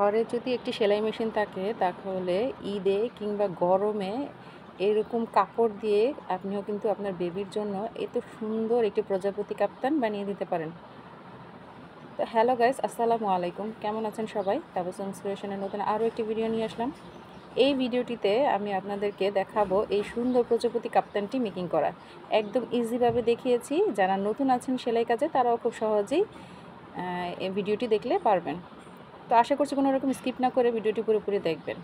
ঘরে যদি একটি সেলাই মেশিন থাকে তাহলে ঈদে কিংবা গরমে এরকম কাপড় দিয়ে আপনিও কিন্তু আপনার বেবির জন্য এত সুন্দর একটি প্রজাপতি কাপ্তান বানিয়ে দিতে পারেন। তো হ্যালো গাইস, আসসালামু আলাইকুম। কেমন আছেন সবাই? তাবাসসুম ইন্সপিরেশনের নতুন আরও একটি ভিডিও নিয়ে আসলাম। এই ভিডিওটিতে আমি আপনাদেরকে দেখাবো এই সুন্দর প্রজাপতি কাপ্তানটি মেকিং করা। একদম ইজিভাবে দেখিয়েছি। যারা নতুন আছেন সেলাই কাজে তারাও খুব সহজেই এই ভিডিওটি দেখলে পারবেন। তো আশা করছি কোনো রকম স্কিপ না করে ভিডিওটি পুরোপুরি দেখবেন।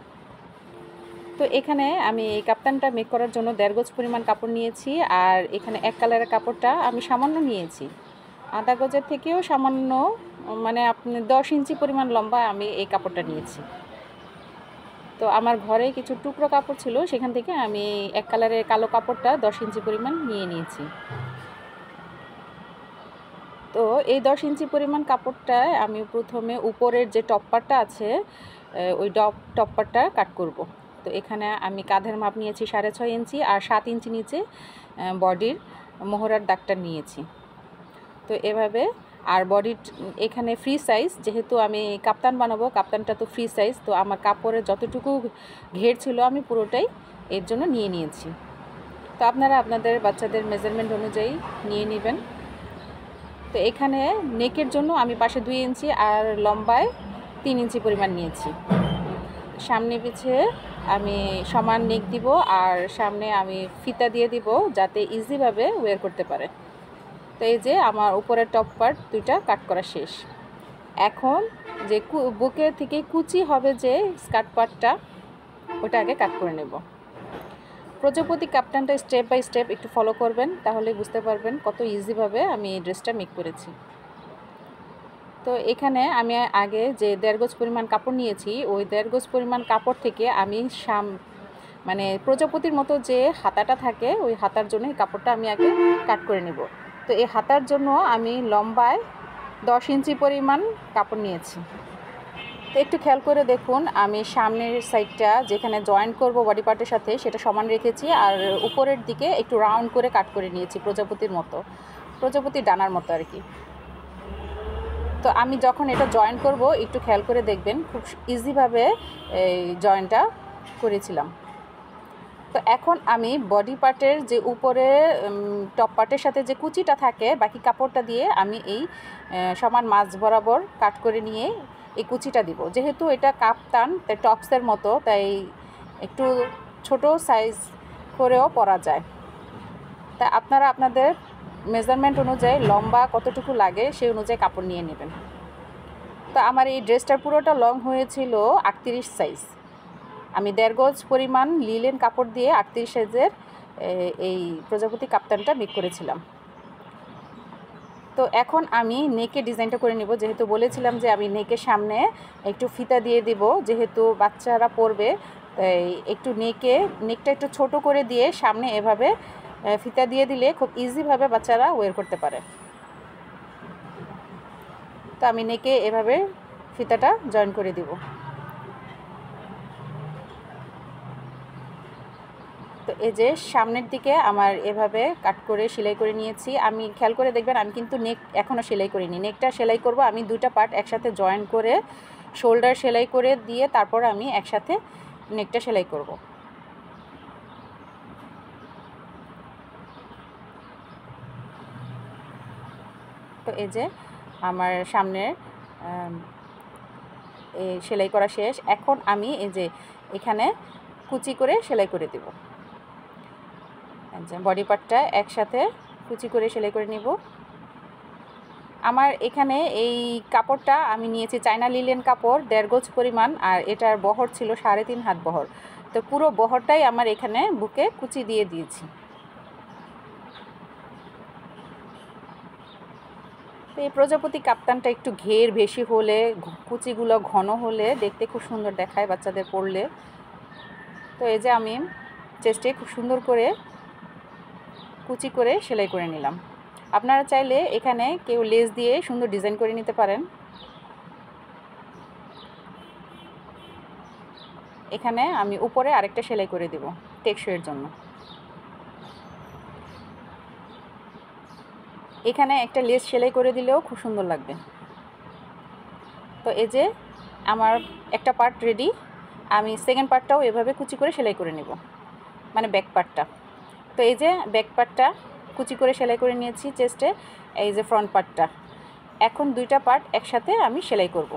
তো এখানে আমি এই কাপ্তানটা মেক করার জন্য 1.5 গজ পরিমাণ কাপড় নিয়েছি, আর এখানে এক কালারের কাপড়টা আমি সামান্য নিয়েছি, আধা গজের থেকেও সামান্য, মানে আপনি 10 ইঞ্চি পরিমাণ লম্বা আমি এই কাপড়টা নিয়েছি। তো আমার ঘরে কিছু টুকরো কাপড় ছিল, সেখান থেকে আমি এক কালারের কালো কাপড়টা 10 ইঞ্চি পরিমাণ নিয়ে নিয়েছি। তো এই 10 ইঞ্চি পরিমাণ কাপড়টায় আমি প্রথমে উপরের যে টপ্পারটা আছে ওই টপ্পারটা কাট করব। তো এখানে আমি কাঁধের মাপ নিয়েছি 6.5 ইঞ্চি, আর 7 ইঞ্চি নিচে বডির মোহরার দাগটা নিয়েছি। তো এভাবে, আর বডির এখানে ফ্রি সাইজ, যেহেতু আমি কাপ্তান বানাবো, কাপ্তানটা তো ফ্রি সাইজ, তো আমার কাপড়ের যতটুকু ঘের ছিল আমি পুরোটাই এর জন্য নিয়ে নিয়েছি। তো আপনারা আপনাদের বাচ্চাদের মেজারমেন্ট অনুযায়ী নিয়ে নেবেন। তো এখানে নেকের জন্য আমি পাশে 2 ইঞ্চি আর লম্বায় 3 ইঞ্চি পরিমাণ নিয়েছি। সামনে পিছে আমি সমান নেক দিব, আর সামনে আমি ফিতা দিয়ে দিব যাতে ইজিভাবে ওয়্যার করতে পারে। তো এই যে আমার উপরের টপ পার্ট দুইটা কাট করা শেষ। এখন যে বুকের থেকে কুচি হবে যে স্কার্ট পার্টটা, ওটা আগে কাট করে নেব। প্রজাপতি কাপ্তানটা স্টেপ বাই স্টেপ একটু ফলো করবেন, তাহলে বুঝতে পারবেন কত ইজিভাবে আমি এই ড্রেসটা মেক করেছি। তো এখানে আমি আগে যে 1.5 গজ পরিমাণ কাপড় নিয়েছি, ওই 1.5 গজ পরিমাণ কাপড় থেকে আমি মানে প্রজাপতির মতো যে হাতাটা থাকে, ওই হাতার জন্য এই কাপড়টা আমি আগে কাট করে নেব। তো এই হাতার জন্য আমি লম্বায় 10 ইঞ্চি পরিমাণ কাপড় নিয়েছি। তো একটু খেয়াল করে দেখুন, আমি সামনের সাইডটা যেখানে জয়েন্ট করব বডি পার্টের সাথে সেটা সমান রেখেছি, আর উপরের দিকে একটু রাউন্ড করে কাট করে নিয়েছি, প্রজাপতির মতো, প্রজাপতির ডানার মতো আর কি। তো আমি যখন এটা জয়েন করব একটু খেয়াল করে দেখবেন, খুব ইজিভাবে এই জয়েনটা করেছিলাম। তো এখন আমি বডি পার্টের যে উপরে টপ পার্টের সাথে যে কুচিটা থাকে, বাকি কাপড়টা দিয়ে আমি এই সমান মাঝ বরাবর কাট করে নিয়ে এই কুচিটা দিব। যেহেতু এটা কাপ্তান, তাই টপসের মতো, তাই একটু ছোট সাইজ করেও পরা যায়। তাই আপনারা আপনাদের মেজারমেন্ট অনুযায়ী লম্বা কতটুকু লাগে সেই অনুযায়ী কাপড় নিয়ে নেবেন। তো আমার এই ড্রেসটার পুরোটা লং হয়েছিল 38 সাইজ। আমি 1.5 গজ পরিমাণ লিলেন কাপড় দিয়ে 38 সাইজের এই প্রজাপতি কাপ্তানটা মেক করেছিলাম। তো এখন আমি নেকের ডিজাইনটা করে নিব। যেহেতু বলেছিলাম যে আমি নেকের সামনে একটু ফিতা দিয়ে দিব, যেহেতু বাচ্চারা পরবে, তাই একটু নেকটা একটু ছোট করে দিয়ে সামনে এভাবে ফিতা দিয়ে দিলে খুব ইজিভাবে বাচ্চারা ওয়্যার করতে পারে। তো আমি নেকে এভাবে ফিতাটা জয়েন করে দিব। তো এই যে সামনের দিকে আমার এভাবে কাট করে সেলাই করে নিয়েছি। আমি খেয়াল করে দেখবেন, আমি কিন্তু নেক এখনও সেলাই করিনি। নেকটা সেলাই করব আমি দুইটা পার্ট একসাথে জয়েন করে, শোল্ডার সেলাই করে দিয়ে তারপর আমি একসাথে নেকটা সেলাই করব। তো এই যে আমার সামনে সেলাই করা শেষ। এখন আমি এই যে এখানে কুচি করে সেলাই করে দেব। বডি পার্টটা একসাথে কুচি করে সেলাই করে নিব। আমার এখানে এই কাপড়টা আমি নিয়েছি চায়না লিলেন কাপড় 1.5 গজ পরিমাণ, আর এটার বহর ছিল 3.5 হাত বহর। তো পুরো বহরটাই আমার এখানে বুকে কুচি দিয়ে দিয়েছি। তো এই প্রজাপতি কাপ্তানটা একটু ঘের বেশি হলে, কুচিগুলো ঘন হলে দেখতে খুব সুন্দর দেখায় বাচ্চাদের পরলে। তো এই যে আমি চেস্টে খুব সুন্দর করে কুচি করে সেলাই করে নিলাম। আপনারা চাইলে এখানে কেউ লেস দিয়ে সুন্দর ডিজাইন করে নিতে পারেন। এখানে আমি উপরে আরেকটা সেলাই করে দেব টেকসইয়ের জন্য। এখানে একটা লেস সেলাই করে দিলেও খুব সুন্দর লাগবে। তো এই যে আমার একটা পার্ট রেডি। আমি সেকেন্ড পার্টটাও এভাবে কুচি করে সেলাই করে নেব, মানে ব্যাক পার্টটা। তো এই যে ব্যাক পার্টটা কুচি করে সেলাই করে নিয়েছি চেস্টে, এই যে ফ্রন্ট পার্টটা। এখন দুইটা পার্ট একসাথে আমি সেলাই করব।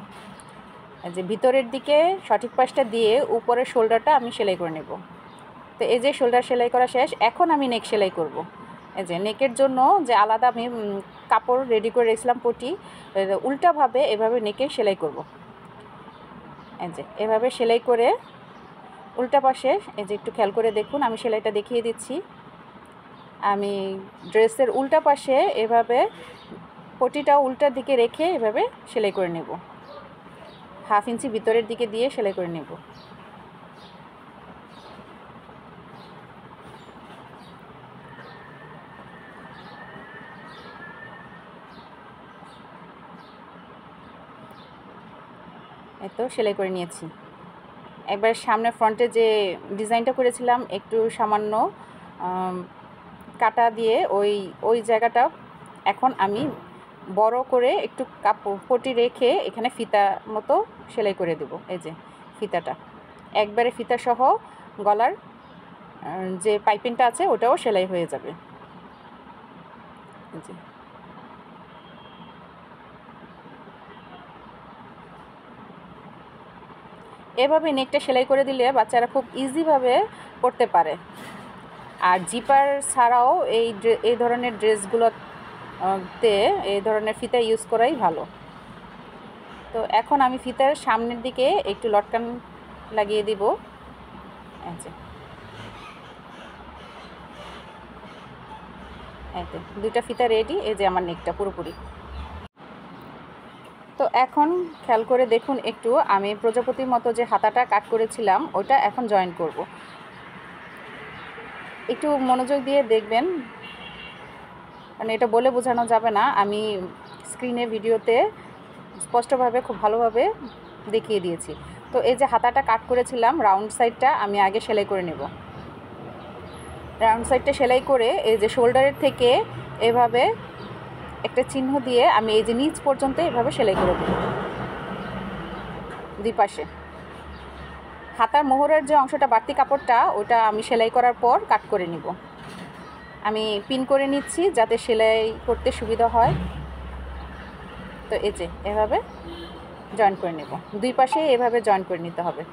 এই যে ভিতরের দিকে সঠিক পাশটা দিয়ে উপরের শোল্ডারটা আমি সেলাই করে নেব। তো এই যে শোল্ডার সেলাই করা শেষ, এখন আমি নেক সেলাই করব। এই যে নেকের জন্য যে আলাদা আমি কাপড় রেডি করে রেখেছিলাম পটি, উল্টাভাবে এভাবে নেকে সেলাই করব। এই যে এভাবে সেলাই করে উল্টা পাশে, এই যে একটু খেয়াল করে দেখুন, আমি সেলাইটা দেখিয়ে দিচ্ছি। আমি ড্রেসের উল্টা পাশে এভাবে পটিটা উল্টার দিকে রেখে এভাবে সেলাই করে নেব, 1/2 ইঞ্চি ভিতরের দিকে দিয়ে সেলাই করে নেব। এই তো সেলাই করে নিয়েছি। একবার সামনে ফ্রন্টে যে ডিজাইনটা করেছিলাম একটু সামান্য কাটা দিয়ে ওই জায়গাটা এখন আমি বড় করে একটু কাপড় পটি রেখে এখানে ফিতা মতো সেলাই করে দেব। এই যে ফিতাটা একবারে ফিতা সহ গলার যে পাইপিংটা আছে ওটাও সেলাই হয়ে যাবে। এই যে এভাবে নেকটা সেলাই করে দিলে বাচ্চারা খুব ইজিভাবে পরতে পারে। আর জিপার ছাড়াও এই ধরনের ড্রেসগুলোতে এই ধরনের ফিতা ইউজ করাই ভালো। তো এখন আমি ফিতার সামনের দিকে একটু লটকান লাগিয়ে দিব। আচ্ছা, এই তো দুইটা ফিতা রেডি। এই যে আমার নেকটা পুরোপুরি। তো এখন খেয়াল করে দেখুন একটু, আমি প্রজাপতির মতো যে হাতাটা কাট করেছিলাম ওটা এখন জয়েন করব। একটু মনোযোগ দিয়ে দেখবেন, কারণ এটা বলে বোঝানো যাবে না। আমি স্ক্রিনে ভিডিওতে স্পষ্টভাবে খুব ভালোভাবে দেখিয়ে দিয়েছি। তো এই যে হাতাটা কাট করেছিলাম রাউন্ড সাইডটা আমি আগে সেলাই করে নেব। রাউন্ড সাইডটা সেলাই করে এই যে শোল্ডারের থেকে এভাবে একটা চিহ্ন দিয়ে আমি এই যে নিচ পর্যন্ত এভাবে সেলাই করে দেব দুই পাশে। হাতার মোহরের যে অংশটা বাড়তি কাপড়টা ওটা আমি সেলাই করার পর কাট করে নিব। আমি পিন করে নিচ্ছি যাতে সেলাই করতে সুবিধা হয়। তো এই যে এভাবে জয়েন করে নেব, দুই পাশে এভাবে জয়েন করে নিতে হবে।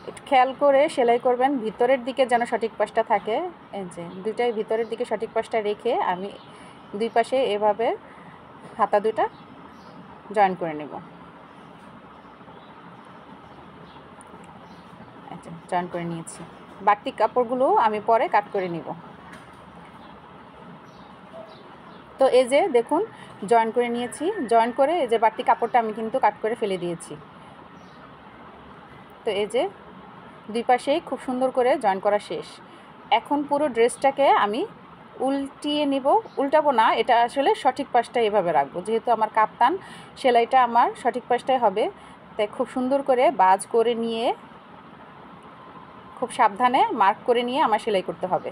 একটু খেয়াল করে সেলাই করবেন, ভিতরের দিকে যেন সঠিক পাশটা থাকে। এই যে দুইটাই ভিতরের দিকে সঠিক পাশটা রেখে আমি দুই পাশে এভাবে হাতা দুটা জয়েন করে নেব। আচ্ছা, জয়েন করে নিয়েছি। বাড়তি কাপড়গুলো আমি পরে কাট করে নিব। তো এই যে দেখুন জয়েন করে নিয়েছি। জয়েন করে এই যে বাড়তি কাপড়টা আমি কিন্তু কাট করে ফেলে দিয়েছি। তো এই যে দুই পাশেই খুব সুন্দর করে জয়েন করা শেষ। এখন পুরো ড্রেসটাকে আমি উল্টিয়ে নিব, উল্টাবো না, এটা আসলে সঠিক পাশটা এভাবে রাখবো। যেহেতু আমার কাপ্তান সেলাইটা আমার সঠিক পাশটাই হবে, তাই খুব সুন্দর করে বাজ করে নিয়ে খুব সাবধানে মার্ক করে নিয়ে আমার সেলাই করতে হবে।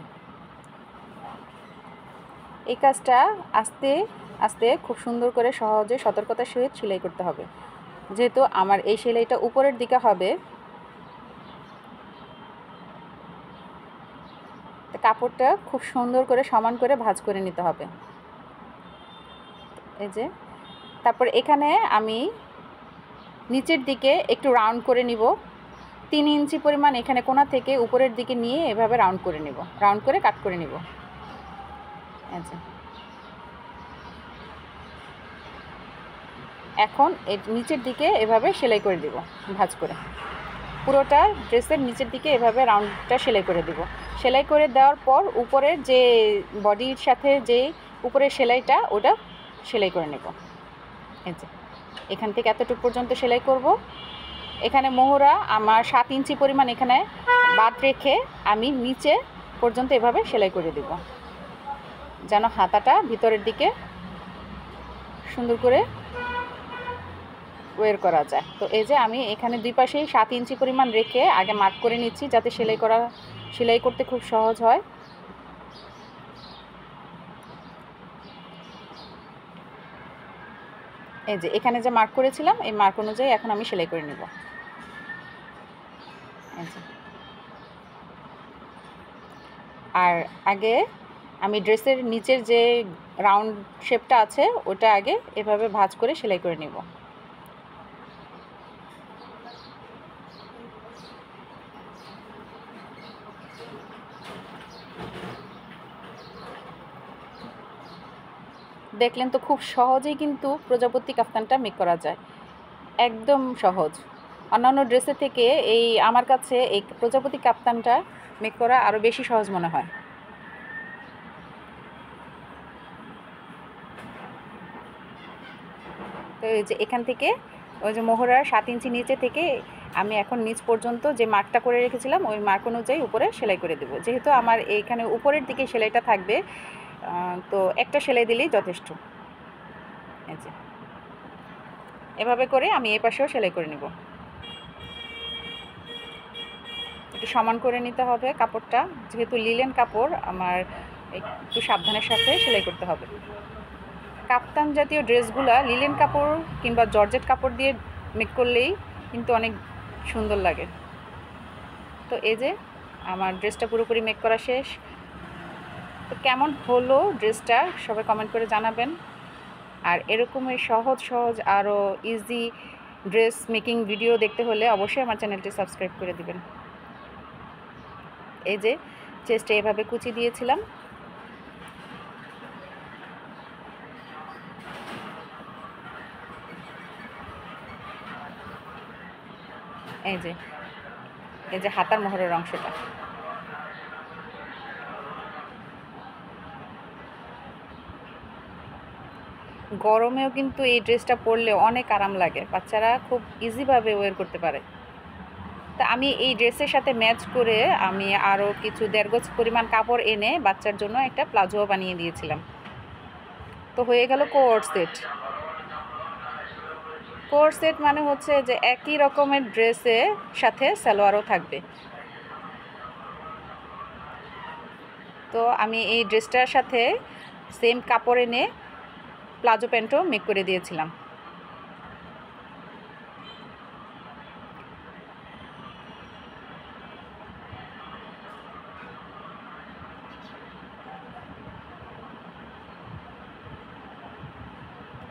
এই কাজটা আস্তে আস্তে খুব সুন্দর করে সহজে সতর্কতার সহিত সেলাই করতে হবে। যেহেতু আমার এই সেলাইটা উপরের দিকে হবে, কাপড়টা খুব সুন্দর করে সমান করে ভাঁজ করে নিতে হবে। এই যে তারপর এখানে আমি নিচের দিকে একটু রাউন্ড করে নিব, 3 ইঞ্চি পরিমাণ এখানে কোণা থেকে উপরের দিকে নিয়ে এভাবে রাউন্ড করে নিব, রাউন্ড করে কাট করে নিব। আচ্ছা, এখন নিচের দিকে এভাবে সেলাই করে দিব ভাঁজ করে। পুরোটা ড্রেসের নিচের দিকে এভাবে রাউন্ডটা সেলাই করে দেব। সেলাই করে দেওয়ার পর উপরের যে বডির সাথে যে উপরের সেলাইটা ওটা সেলাই করে নেব। এই যে এখান থেকে এতটুকু পর্যন্ত সেলাই করব। এখানে মোহরা আমার 7 ইঞ্চি পরিমাণ এখানে বাদ রেখে আমি নিচে পর্যন্ত এভাবে সেলাই করে দেব, যেন হাতাটা ভিতরের দিকে সুন্দর করে ওয়ের করা যায়। তো এই যে আমি এখানে দুই পাশেই 7 ইঞ্চি পরিমাণ রেখে আগে মার্ক করে নিচ্ছি, যাতে সেলাই করতে খুব সহজ হয়। এই যে এখানে যে মার্ক করেছিলাম এই মার্ক অনুযায়ী এখন আমি সেলাই করে নেব। এই যে আর আগে আমি ড্রেসের নিচের যে রাউন্ড শেপটা আছে ওটা আগে এভাবে ভাঁজ করে সেলাই করে নেব। দেখলেন তো খুব সহজেই কিন্তু প্রজাপতি কাফতানটা মেক করা যায়, একদম সহজ। অন্যান্য ড্রেসের থেকে এই আমার কাছে এই প্রজাপতি কাফতানটা মেক করা আরও বেশি সহজ মনে হয়। তো এই যে এখান থেকে ওই যে মোহরার 7 ইঞ্চি নিচে থেকে আমি এখন নিচ পর্যন্ত যে মার্কটা করে রেখেছিলাম ওই মার্ক অনুযায়ী উপরে সেলাই করে দেবো। যেহেতু আমার এইখানে উপরের দিকে সেলাইটা থাকবে, তো একটা সেলাই দিলেই যথেষ্ট। এই যে এভাবে করে আমি এই পাশেও সেলাই করে নেব। একটু সমান করে নিতে হবে কাপড়টা, যেহেতু লিলেন কাপড় আমার একটু সাবধানের সাথে সেলাই করতে হবে। কাপ্তান জাতীয় ড্রেসগুলা লিলেন কাপড় কিংবা জর্জেট কাপড় দিয়ে মেক করলেই কিন্তু অনেক সুন্দর লাগে। তো এই যে আমার ড্রেসটা পুরোপুরি মেক করা শেষ। তো কেমন হলো ড্রেসটা সবাই কমেন্ট করে জানাবেন। আর এরকমই সহজ সহজ আরও ইজি ড্রেস মেকিং ভিডিও দেখতে হলে অবশ্যই আমার চ্যানেলটি সাবস্ক্রাইব করে দিবেন। এই যে চেস্টে এভাবে কুচি দিয়েছিলাম। এই যে হাতার মোহরের অংশটা। গরমেও কিন্তু এই ড্রেসটা পরলে অনেক আরাম লাগে, বাচ্চারা খুব ইজিভাবে ওয়্যার করতে পারে। তা আমি এই ড্রেসের সাথে ম্যাচ করে আমি আরও কিছু 1.5 গজ পরিমাণ কাপড় এনে বাচ্চার জন্য একটা প্লাজো বানিয়ে দিয়েছিলাম। তো হয়ে গেল কোট সেট। কোট সেট মানে হচ্ছে যে একই রকমের ড্রেসের সাথে সালোয়ারও থাকবে। তো আমি এই ড্রেসটার সাথে সেম কাপড় এনে প্লাজো প্যান্টও মেক করে দিয়েছিলাম।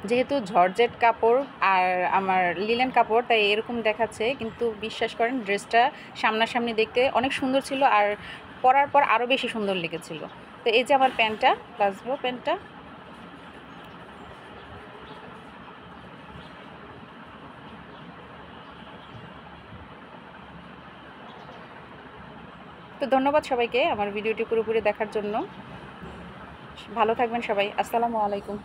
যেহেতু জর্জেট কাপড় আর আমার লিলেন কাপড় তাই এরকম দেখাচ্ছে, কিন্তু বিশ্বাস করেন ড্রেসটা সামনাসামনি দেখতে অনেক সুন্দর ছিল আর পরার পর আরও বেশি সুন্দর লেগেছিল। তো এই যে আমার প্যান্টটা, প্লাজো প্যান্টটা। তো ধন্যবাদ সবাইকে আমার ভিডিওটি পুরোপুরি দেখার জন্য। ভালো থাকবেন সবাই। আসসালামু আলাইকুম।